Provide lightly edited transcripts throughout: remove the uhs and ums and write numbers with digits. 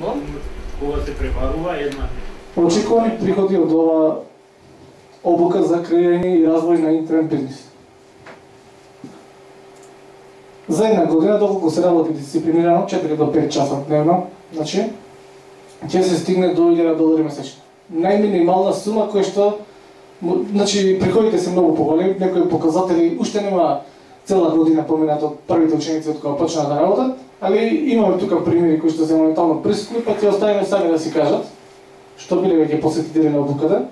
Но кога се пребарува една очекувани приходи од ова обука за креирање и развој на интернет бизнис. За една година, доколку се работи дисциплинирано, 4 до 5 часа дневно, значи, ќе се стигне до $1000 месечно. Најминимална сума која што, значи, приходите се многу поголеми, некои показатели уште нема цела година поминат од првите ученици од кога почнаа да работат, али имаме тука примери кои што се моментално присутни, па ќе оставиме сами да си кажат што биле веќе посетители на обуката.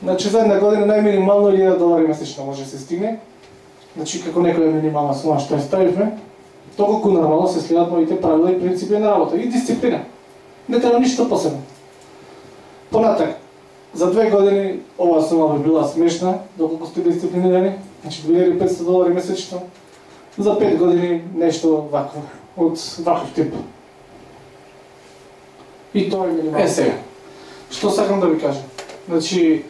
Значи, за една година најминимално $1000 месечно може да се стигне. Значи, како некоја минимална сума што ја ставивме, толку нормално се следат моите правила и принципи на работа и дисциплина. Не треба ништо посебно. Понатак, за 2 години оваа сума би била смешна, доколку сте дисциплинирани, значи $2500 месечно. За 5 години нешто вакво, од ваков тип. И тоа е минимално. Сега, што сакам да ви кажам? Значи,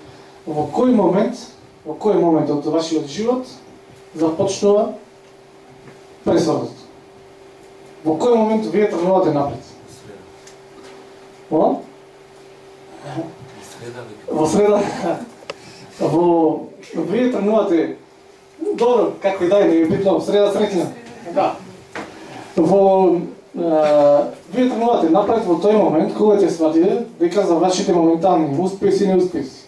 во кој момент од вашиот живот започнува пресвртот? Во кој момент вие тргнувате напред? Во среда. Вие тргнувате добро, како и да е, не е битно, среда среќна. Да. Вие тргнувате напред во тој момент кога ќе сватите дека за вашите моментални успеси и неуспеси,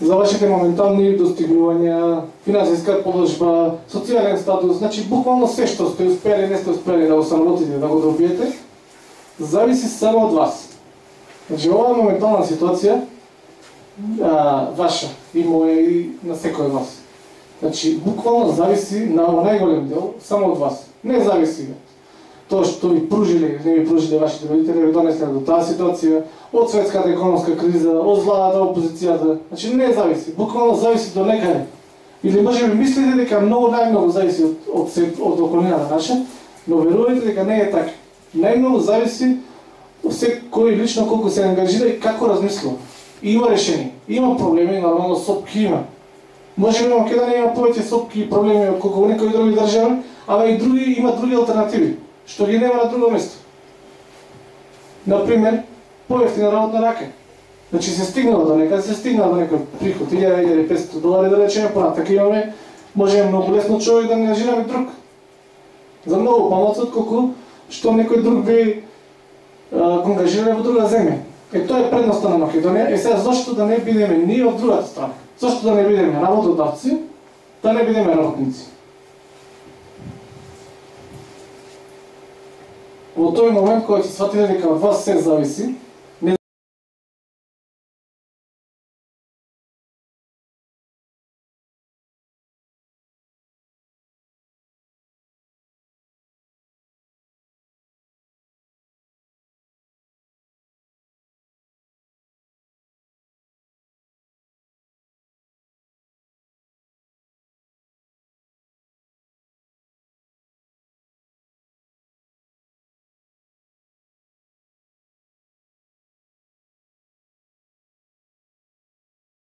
за вашите моментални достигнувања, финансиска поддршка, социјален статус, значи буквално се што сте успели, не сте успели да го сработите, да го добиете, зависи само од вас. Значи оваа моментална ситуација, ваша и моја и на секој од вас. Значи буквално зависи на најголем дел само од вас. Не зависи тоа што ви пружиле или не ви пружиле вашите родители, ви донесле до таа ситуација, од светската економска криза, од владата, опозицијата. Значи не зависи, буквално зависи до некаде. Или може би мислите дека најмногу зависи од околината наша, но верувајте дека не е така. Најмногу зависи од секој лично колку се ангажира и како размислува. И има решение, има проблеми, нормално сопки има. Може би Македонија има повеќе сопки и проблеми од колку некои други држави, ама и други има други алтернативи, што ги нема на друго место. Например, поевтина работна рака. Значи се стигнало до некаде, се стигнало до некој приход, $1500 да речеме, понатак имаме, може многу лесно човек да ангажираме друг. За многу помоци отколку што некој друг би го ангажираме во друга земја. Тоа е предноста на Македонија. Сега зошто да не бидеме ние од другата страна? Зошто да не бидеме работодавци, да не бидеме работници? Во тој момент кога ќе сватите дека од вас се зависи,